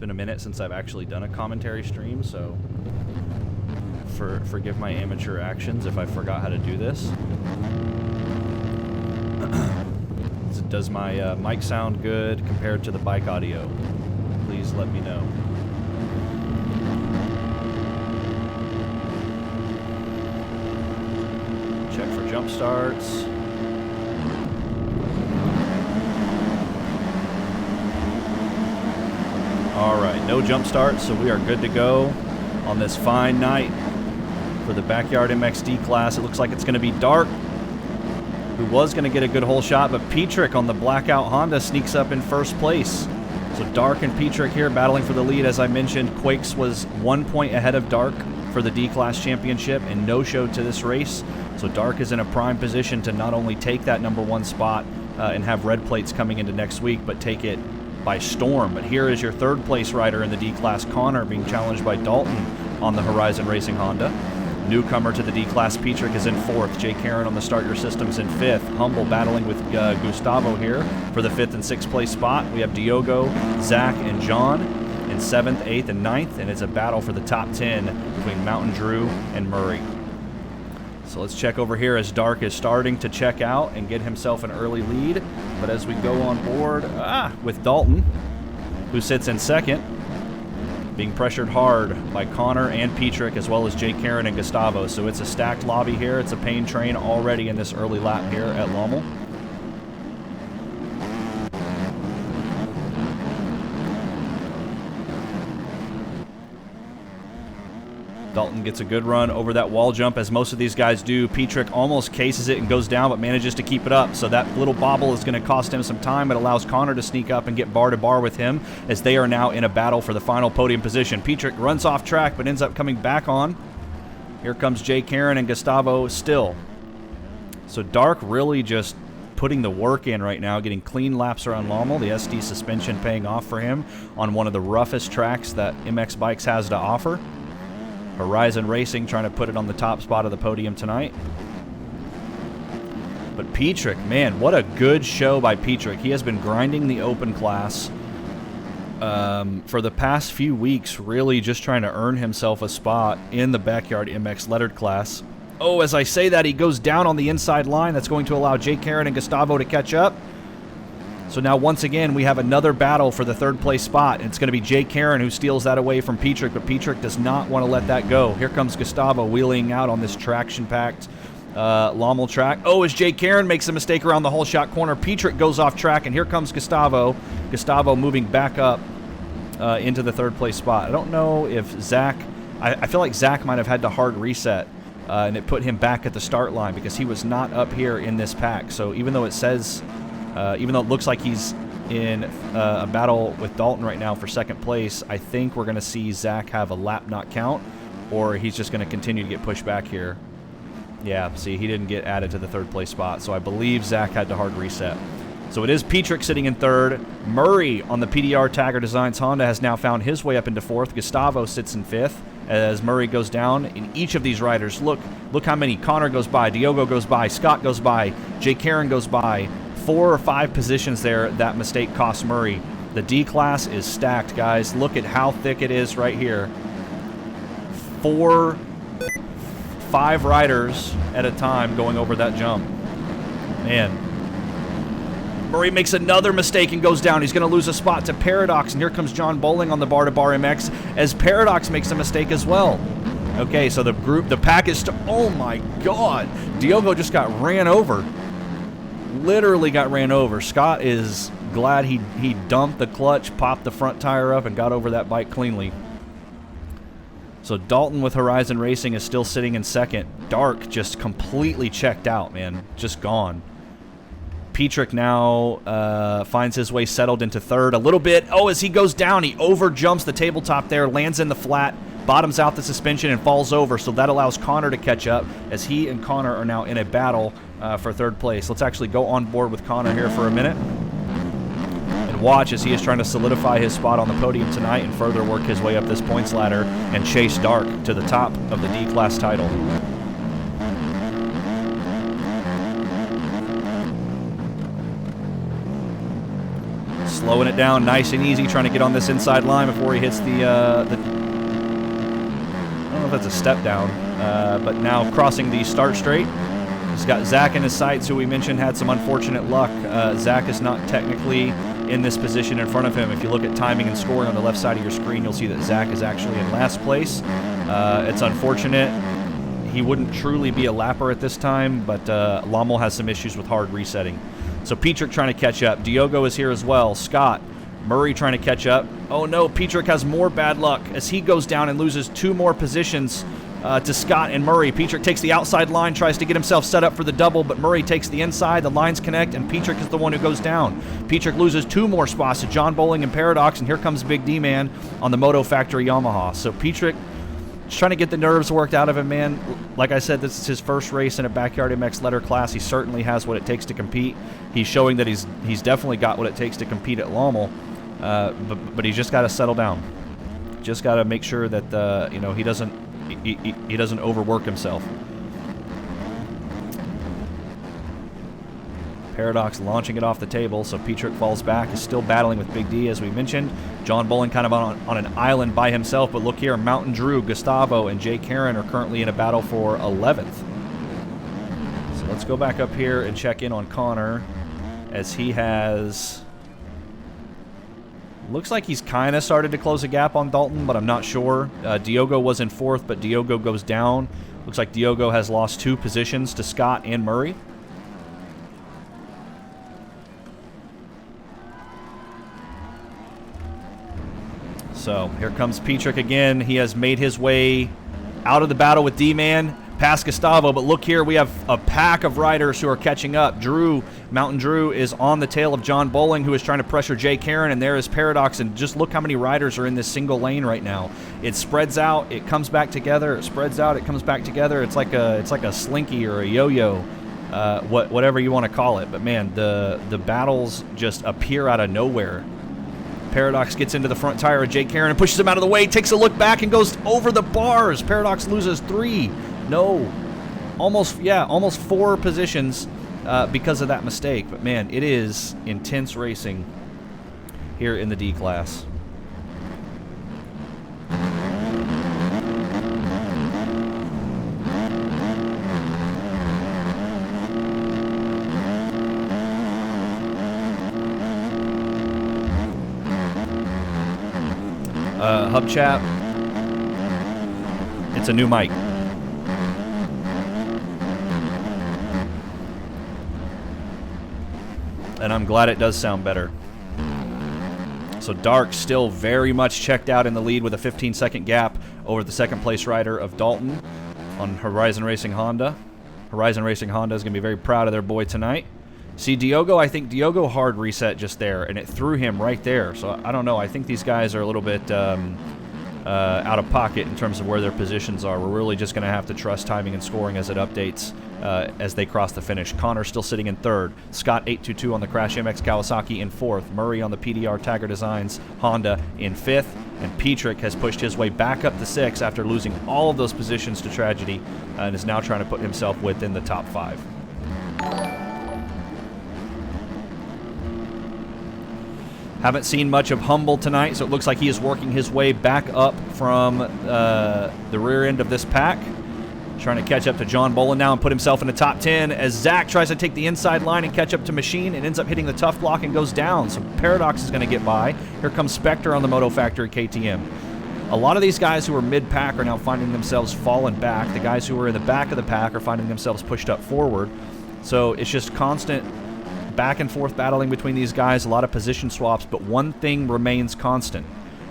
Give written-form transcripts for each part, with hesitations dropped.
been a minute since I've actually done a commentary stream, so forgive my amateur actions if I forgot how to do this. Does my mic sound good compared to the bike audio? Please let me know. Check for jump starts. All right, no jump starts, so we are good to go on this fine night for the Backyard MXD class. It looks like it's going to be Dark, who was going to get a good hole shot, but Petrick on the Blackout Honda sneaks up in first place. So Dark and Petrick here battling for the lead. As I mentioned, Quakes was 1 point ahead of Dark for the D-Class Championship and no-showed to this race. So Dark is in a prime position to not only take that #1 spot and have red plates coming into next week, but take it by storm. But here is your third place rider in the D-Class, Connor, being challenged by Dalton on the Horizon Racing Honda. Newcomer to the D-Class, Petrick, is in fourth. Jay Karen on the Start Your Systems in fifth. Humble battling with Gustavo here for the 5th and 6th place spot. We have Diogo, Zach, and John in 7th, 8th, and 9th, and it's a battle for the top 10 between Mountain Drew and Murray. So let's check over here as Dark is starting to check out and get himself an early lead. But as we go on board with Dalton, who sits in second, being pressured hard by Connor and Petrick, as well as Jay Karen and Gustavo. So it's a stacked lobby here. It's a pain train already in this early lap here at Lommel. Dalton gets a good run over that wall jump, as most of these guys do. Petrick almost cases it and goes down, but manages to keep it up. So that little bobble is going to cost him some time. It allows Connor to sneak up and get bar to bar with him, as they are now in a battle for the final podium position. Petrick runs off track, but ends up coming back on. Here comes Jay Karen and Gustavo still. So Dark really just putting the work in right now, getting clean laps around Lommel. The SD suspension paying off for him on one of the roughest tracks that MX Bikes has to offer. Horizon Racing trying to put it on the top spot of the podium tonight. But Petrick, man, what a good show by Petrick. He has been grinding the open class for the past few weeks, really just trying to earn himself a spot in the Backyard MX lettered class. Oh, as I say that, he goes down on the inside line. That's going to allow Jay Karen and Gustavo to catch up. So now, once again, we have another battle for the third place spot. It's going to be Jay Karen who steals that away from Petrick, but Petrick does not want to let that go. Here comes Gustavo wheeling out on this traction-packed Lommel track. Oh, as Jay Karen makes a mistake around the hole shot corner, Petrick goes off track, and here comes Gustavo. Gustavo moving back up into the third place spot. I don't know if Zach... I feel like Zach might have had to hard reset, and it put him back at the start line because he was not up here in this pack. So even though it says... even though it looks like he's in a battle with Dalton right now for second place, I think we're going to see Zach have a lap not count, or he's just going to continue to get pushed back here. Yeah, see, he didn't get added to the third place spot, so I believe Zach had to hard reset. So it is Petrick sitting in third. Murray on the PDR Tagger Designs Honda has now found his way up into fourth. Gustavo sits in fifth as Murray goes down. In each of these riders, look how many. Connor goes by, Diogo goes by, Scott goes by, Jay Karen goes by. 4 or 5 positions there, that mistake cost Murray. The D-Class is stacked, guys. Look at how thick it is right here. 4, 5 riders at a time going over that jump. Man. Murray makes another mistake and goes down. He's going to lose a spot to Paradox, and here comes John Bowling on the bar to bar MX as Paradox makes a mistake as well. Okay, so the pack is... Oh my God. Diogo just got ran over. Literally got ran over. Scott is glad he dumped the clutch, popped the front tire up, and got over that bike cleanly. So Dalton with Horizon Racing is still sitting in second. Dark just completely checked out, man. Just gone. Petrick now finds his way settled into third a little bit. Oh, as he goes down, he over jumps the tabletop there, lands in the flat, bottoms out the suspension, and falls over. So that allows Connor to catch up, as he and Connor are now in a battle for third place. Let's actually go on board with Connor here for a minute and watch as he is trying to solidify his spot on the podium tonight and further work his way up this points ladder and chase Dark to the top of the D-Class title. Slowing it down nice and easy, trying to get on this inside line before he hits the I don't know if that's a step down, but now crossing the start straight. He's got Zach in his sights, who we mentioned had some unfortunate luck. Zach is not technically in this position in front of him. If you look at timing and scoring on the left side of your screen, you'll see that Zach is actually in last place. It's unfortunate. He wouldn't truly be a lapper at this time, but Lommel has some issues with hard resetting. So Petrick trying to catch up. Diogo is here as well. Scott, Murray trying to catch up. Oh no, Petrick has more bad luck as he goes down and loses 2 more positions to Scott and Murray. Petrick takes the outside line, tries to get himself set up for the double, but Murray takes the inside. The lines connect, and Petrick is the one who goes down. Petrick loses 2 more spots to John Bowling and Paradox, and here comes Big D-Man on the Moto Factory Yamaha. So Petrick is trying to get the nerves worked out of him, man. Like I said, this is his first race in a Backyard MX letter class. He certainly has what it takes to compete. He's showing that he's definitely got what it takes to compete at Lommel, but he's just got to settle down. Just got to make sure that he doesn't overwork himself. Paradox launching it off the table, so Petrick falls back, is still battling with Big D, as we mentioned. John Bowling kind of on an island by himself, but look here, Mountain Drew, Gustavo, and Jay Karen are currently in a battle for 11th. So let's go back up here and check in on Connor, as he has... Looks like he's kind of started to close a gap on Dalton, but I'm not sure. Diogo was in 4th, but Diogo goes down. Looks like Diogo has lost 2 positions to Scott and Murray. So here comes Petrick again. He has made his way out of the battle with D-Man, past Gustavo, but look here, we have a pack of riders who are catching up. Mountain Drew is on the tail of John Bowling, who is trying to pressure Jay Karen, and there is Paradox, and just look how many riders are in this single lane right now. It spreads out, it comes back together, it spreads out, it comes back together. It's like a slinky or a yo-yo, whatever you want to call it. But man, the battles just appear out of nowhere. Paradox gets into the front tire of Jay Karen and pushes him out of the way, takes a look back and goes over the bars. Paradox loses 3. No, almost 4 positions because of that mistake. But man, it is intense racing here in the D class. Hub chat, it's a new mic. And I'm glad it does sound better. So Dark still very much checked out in the lead with a 15-second gap over the second place rider of Dalton on Horizon Racing Honda. Horizon Racing Honda is going to be very proud of their boy tonight. See, Diogo, I think Diogo hard reset just there, and it threw him right there. So I don't know. I think these guys are a little bit out of pocket in terms of where their positions are. We're really just going to have to trust timing and scoring as it updates as they cross the finish. Connor still sitting in 3rd. Scott 822 on the Crash MX Kawasaki in 4th. Murray on the PDR Tiger Designs Honda in 5th. And Petrick has pushed his way back up to 6th after losing all of those positions to Tragedy and is now trying to put himself within the top 5. Haven't seen much of Humble tonight, so it looks like he is working his way back up from the rear end of this pack. Trying to catch up to John Bolin now and put himself in the top 10 as Zach tries to take the inside line and catch up to Machine and ends up hitting the tough block and goes down. So Paradox is going to get by. Here comes Spectre on the Moto Factory KTM. A lot of these guys who are mid-pack are now finding themselves falling back. The guys who are in the back of the pack are finding themselves pushed up forward. So it's just constant back and forth battling between these guys, a lot of position swaps, but one thing remains constant,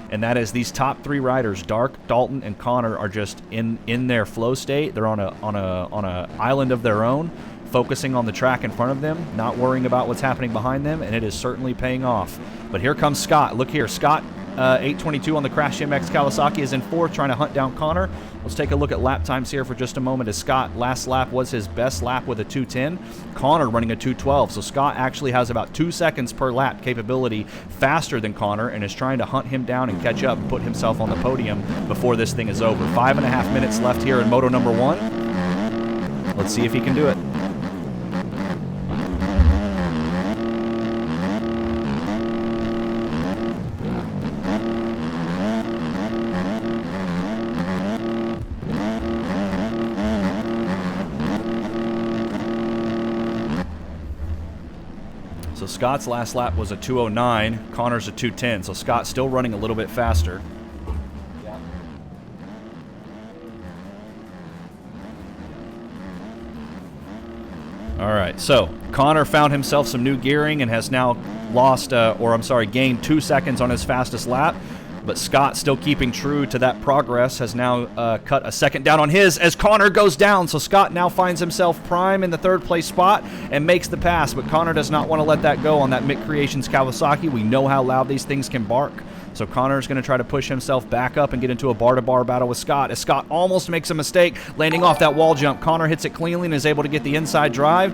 and that is these top 3 riders, Dark, Dalton, and Connor, are just in their flow state. They're on a island of their own, focusing on the track in front of them, not worrying about what's happening behind them, and it is certainly paying off. But here comes Scott. Look here, Scott, 822 on the Crash MX Kawasaki is in 4th, trying to hunt down Connor. Let's take a look at lap times here for just a moment. As Scott, last lap was his best lap with a 2:10. Connor running a 2:12. So Scott actually has about 2 seconds per lap capability faster than Connor and is trying to hunt him down and catch up and put himself on the podium before this thing is over. 5.5 minutes left here in Moto number 1. Let's see if he can do it. So Scott's last lap was a 2:09. Connor's a 2:10. So Scott's still running a little bit faster. All right, so Connor found himself some new gearing and has now gained 2 seconds on his fastest lap. But Scott, still keeping true to that progress, has now cut a second down on his as Connor goes down. So Scott now finds himself prime in the third place spot and makes the pass. But Connor does not want to let that go on that Mick Creations Kawasaki. We know how loud these things can bark. So Connor's going to try to push himself back up and get into a bar-to-bar battle with Scott. As Scott almost makes a mistake, landing off that wall jump. Connor hits it cleanly and is able to get the inside drive.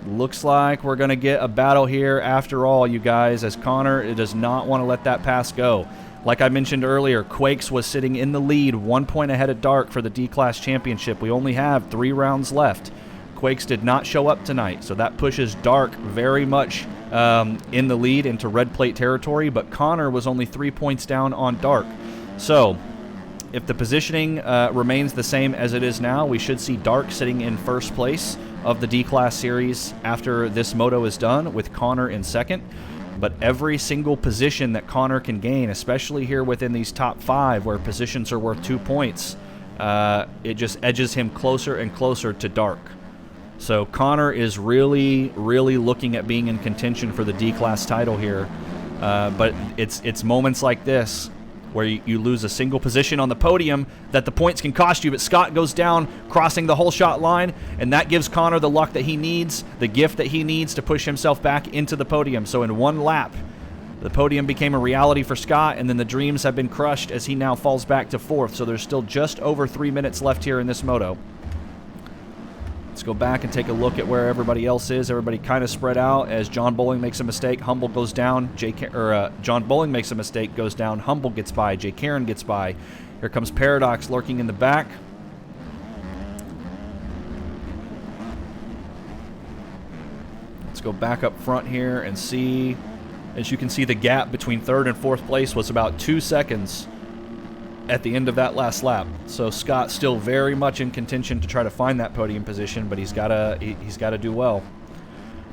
Looks like we're going to get a battle here after all, you guys, as Connor does not want to let that pass go. Like I mentioned earlier, Quakes was sitting in the lead, 1 point ahead of Dark for the D-Class Championship. We only have 3 rounds left. Quakes did not show up tonight, so that pushes Dark very much in the lead into red plate territory, but Connor was only 3 points down on Dark. So if the positioning remains the same as it is now, we should see Dark sitting in first place of the D-Class Series after this moto is done, with Connor in second. But every single position that Connor can gain, especially here within these top 5 where positions are worth 2 points, it just edges him closer and closer to Dark. So Connor is really, really looking at being in contention for the D-Class title here. But it's moments like this where you lose a single position on the podium that the points can cost you. But Scott goes down, crossing the whole shot line, and that gives Connor the luck that he needs, the gift that he needs to push himself back into the podium. So in one lap, the podium became a reality for Scott, and then the dreams have been crushed as he now falls back to 4th. So there's still just over 3 minutes left here in this moto. Let's go back and take a look at where everybody else is. Everybody kind of spread out as John Bowling makes a mistake. Humble goes down. John Bowling makes a mistake, goes down. Humble gets by. Jay Karen gets by. Here comes Paradox lurking in the back. Let's go back up front here and see. As you can see, the gap between 3rd and 4th place was about 2 seconds at the end of that last lap. So Scott still very much in contention to try to find that podium position, but he's got to do well.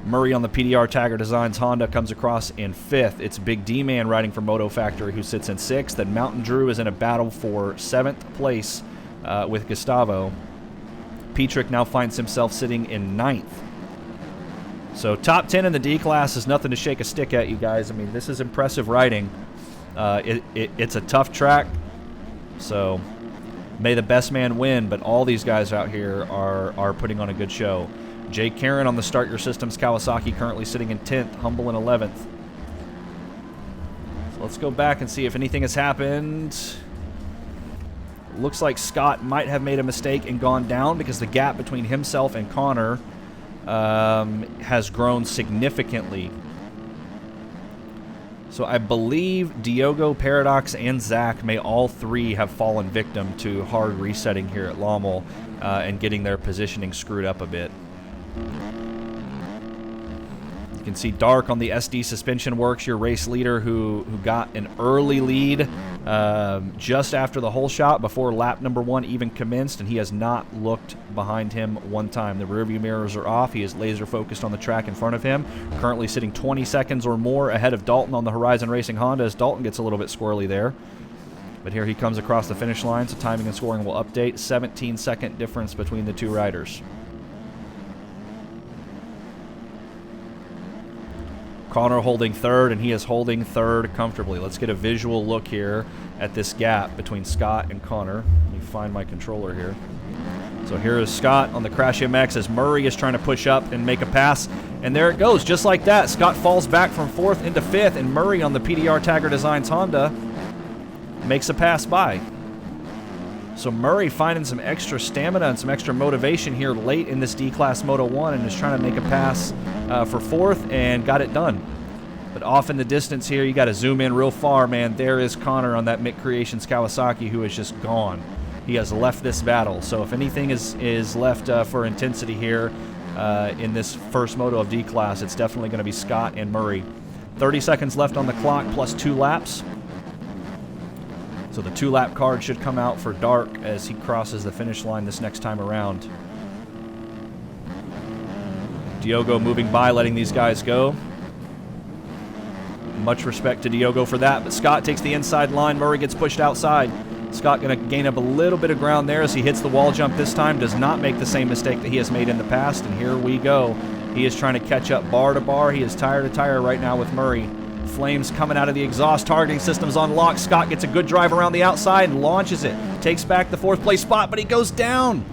Murray on the PDR Tagger Designs Honda comes across in 5th. It's Big D-Man riding for Moto Factory who sits in 6th. Then Mountain Drew is in a battle for 7th place with Gustavo. Petrick now finds himself sitting in 9th. So top 10 in the D-Class is nothing to shake a stick at, you guys. I mean, this is impressive riding. It's a tough track. So may the best man win, but all these guys out here are putting on a good show. Jay Karen on the Start Your Systems Kawasaki currently sitting in 10th, Humble in 11th. So let's go back and see if anything has happened. Looks like Scott might have made a mistake and gone down because the gap between himself and Connor has grown significantly. So I believe Diogo, Paradox, and Zach may all 3 have fallen victim to hard resetting here at Lommel and getting their positioning screwed up a bit. You can see Dark on the SD Suspension Works, your race leader who got an early lead just after the whole shot before lap number 1 even commenced, and he has not looked behind him one time. The rearview mirrors are off. He is laser focused on the track in front of him, currently sitting 20 seconds or more ahead of Dalton on the Horizon Racing Honda as Dalton gets a little bit squirrely there. But here he comes across the finish line, so timing and scoring will update. 17-second difference between the 2 riders. Connor holding 3rd, and he is holding 3rd comfortably. Let's get a visual look here at this gap between Scott and Connor. Let me find my controller here. So here is Scott on the Crash MX as Murray is trying to push up and make a pass. And there it goes, just like that. Scott falls back from 4th into 5th, and Murray on the PDR Tagger Designs Honda makes a pass by. So Murray finding some extra stamina and some extra motivation here late in this D-Class Moto 1 and is trying to make a pass for 4th and got it done. But off in the distance here, you got to zoom in real far, man. There is Connor on that Mick Creations Kawasaki who is just gone. He has left this battle. So if anything is left for intensity here in this first moto of D-Class, it's definitely going to be Scott and Murray. 30 seconds left on the clock plus 2 laps. So the 2-lap card should come out for Dark as he crosses the finish line this next time around. Diogo moving by, letting these guys go. Much respect to Diogo for that, but Scott takes the inside line. Murray gets pushed outside. Scott going to gain up a little bit of ground there as he hits the wall jump this time. Does not make the same mistake that he has made in the past, and here we go. He is trying to catch up bar to bar. He is tire to tire right now with Murray. Flames coming out of the exhaust. Targeting system's on lock. Scott gets a good drive around the outside and launches it. Takes back the 4th place spot, but he goes down.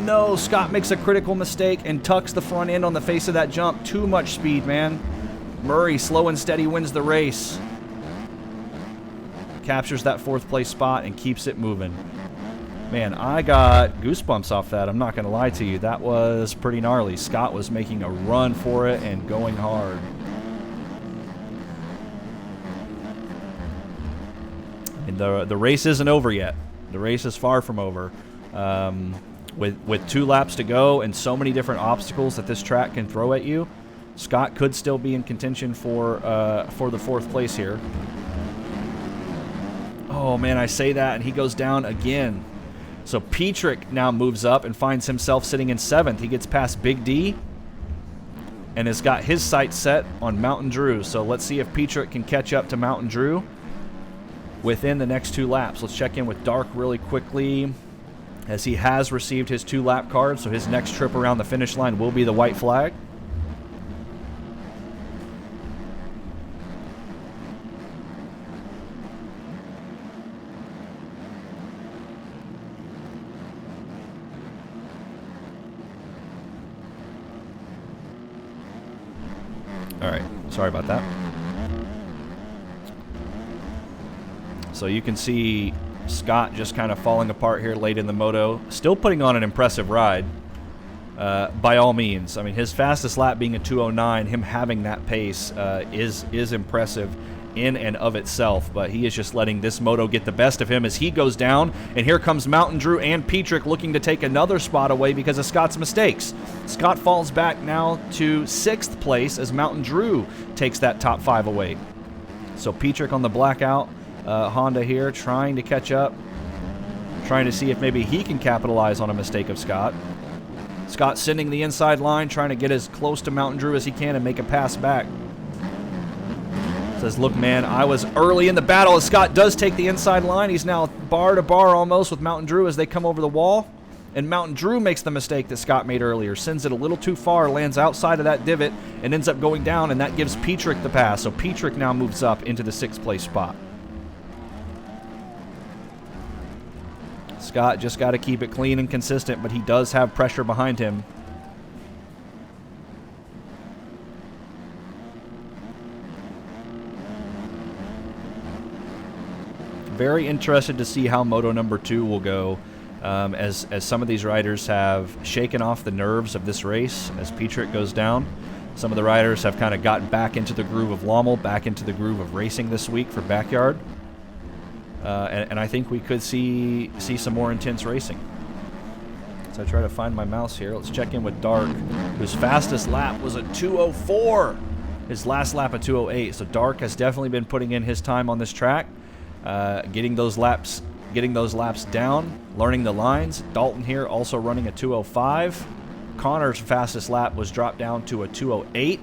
No, Scott makes a critical mistake and tucks the front end on the face of that jump. Too much speed, man. Murray, slow and steady, wins the race. Captures that 4th place spot and keeps it moving. Man, I got goosebumps off that. I'm not going to lie to you. That was pretty gnarly. Scott was making a run for it and going hard. And the race isn't over yet. The race is far from over. With 2 laps to go and so many different obstacles that this track can throw at you, Scott could still be in contention for the 4th place here. Oh, man, I say that, and he goes down again. So Petrick now moves up and finds himself sitting in 7th. He gets past Big D and has got his sights set on Mountain Drew. So let's see if Petrick can catch up to Mountain Drew within the next 2 laps. Let's check in with Dark really quickly, as he has received his 2-lap card, so his next trip around the finish line will be the white flag. All right, sorry about that. So you can see Scott just kind of falling apart here late in the moto. Still putting on an impressive ride, by all means. I mean, his fastest lap being a 2:09, him having that pace is impressive in and of itself. But he is just letting this moto get the best of him as he goes down. And here comes Mountain Drew and Petrick looking to take another spot away because of Scott's mistakes. Scott falls back now to 6th place as Mountain Drew takes that top 5 away. So Petrick on the blackout Honda here, trying to catch up, trying to see if maybe he can capitalize on a mistake of Scott. Scott sending the inside line, trying to get as close to Mountain Drew as he can and make a pass back. Says, look, man, I was early in the battle as Scott does take the inside line. He's now bar to bar almost with Mountain Drew as they come over the wall. And Mountain Drew makes the mistake that Scott made earlier, sends it a little too far, lands outside of that divot, and ends up going down, and that gives Petrick the pass. So Petrick now moves up into the 6th place spot. Scott just got to keep it clean and consistent, but he does have pressure behind him. Very interested to see how Moto number 2 will go, as some of these riders have shaken off the nerves of this race as Petrick goes down. Some of the riders have kind of gotten back into the groove of Lommel, back into the groove of racing this week for Backyard. And I think we could see some more intense racing. So I try to find my mouse here. Let's check in with Dark, whose fastest lap was a 2:04. His last lap a 2:08. So Dark has definitely been putting in his time on this track, getting those laps down, learning the lines. Dalton here also running a 2:05. Connor's fastest lap was dropped down to a 2:08.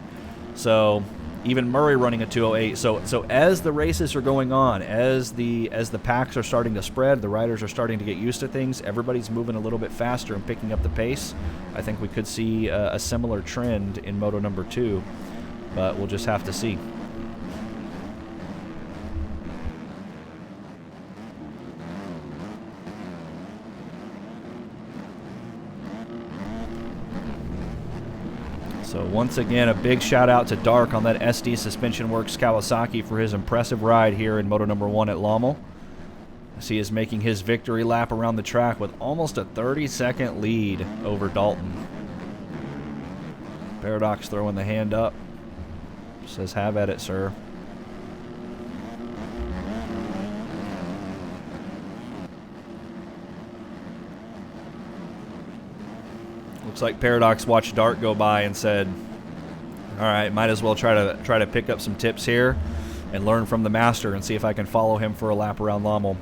So even Murray running a 2:08. So as the races are going on, as the packs are starting to spread, the riders are starting to get used to things, everybody's moving a little bit faster and picking up the pace. I think we could see a similar trend in Moto number 2, but we'll just have to see. So once again, a big shout out to Dark on that SD Suspension Works Kawasaki for his impressive ride here in Moto number 1 at Lommel. As he is making his victory lap around the track with almost a 30-second lead over Dalton. Paradox throwing the hand up. Says, have at it, sir. Looks like Paradox watched Dark go by and said, all right, might as well try to pick up some tips here and learn from the master and see if I can follow him for a lap around Lommel.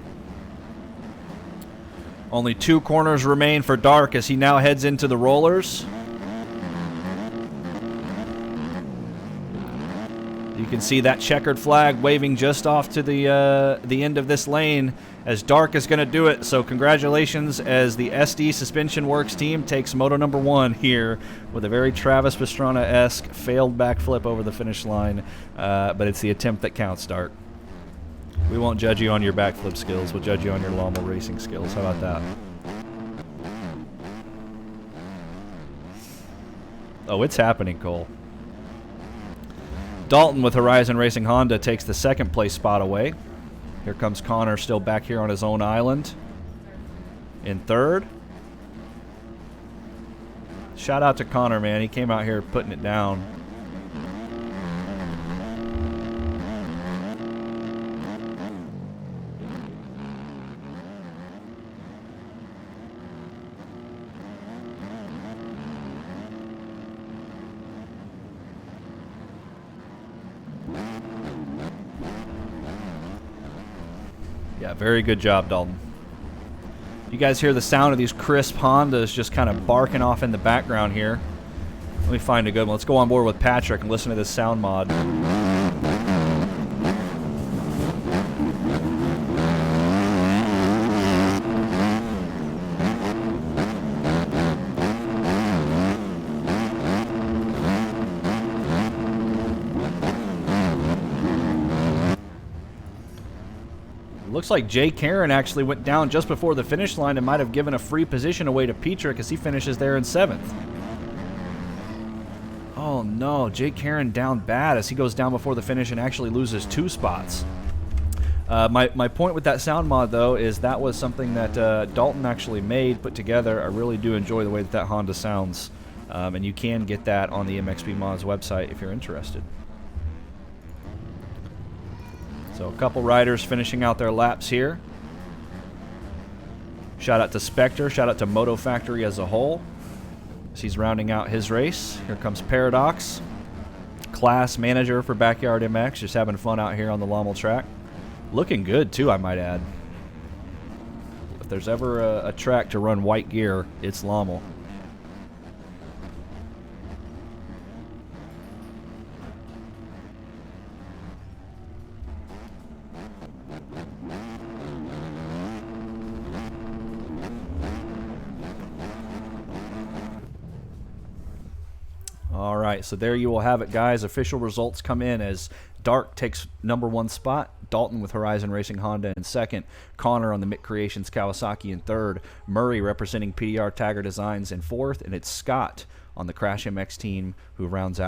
Only 2 corners remain for Dark as he now heads into the rollers. You can see that checkered flag waving just off to the end of this lane as Dark is going to do it. So congratulations as the SD Suspension Works team takes Moto number 1 here with a very Travis Pastrana-esque failed backflip over the finish line. But it's the attempt that counts, Dark. We won't judge you on your backflip skills. We'll judge you on your Llama racing skills. How about that? Oh, it's happening, Cole. Dalton with Horizon Racing Honda takes the second place spot away. Here comes Connor still back here on his own island in third. Shout out to Connor, man. He came out here putting it down. Yeah, very good job, Dalton. You guys hear the sound of these crisp Hondas just kind of barking off in the background here. Let me find a good one. Let's go on board with Patrick and listen to this sound mod. Looks like Jay Karen actually went down just before the finish line and might have given a free position away to Petrick as he finishes there in 7th. Oh no, Jay Karen down bad as he goes down before the finish and actually loses 2 spots. My point with that sound mod, though, is that was something that Dalton actually put together. I really do enjoy the way that Honda sounds, and you can get that on the MXP Mods website if you're interested. So a couple riders finishing out their laps here. Shout out to Spectre, shout out to Moto Factory as a whole as he's rounding out his race. Here comes Paradox, class manager for Backyard MX, just having fun out here on the Lommel track. Looking good too, I might add. If there's ever a track to run white gear, it's Lommel. All right, so there you will have it, guys. Official results come in as Dark takes number 1 spot, Dalton with Horizon Racing Honda in 2nd, Connor on the Mick Creations Kawasaki in 3rd, Murray representing PDR Tagger Designs in 4th, and it's Scott on the Crash MX team who rounds out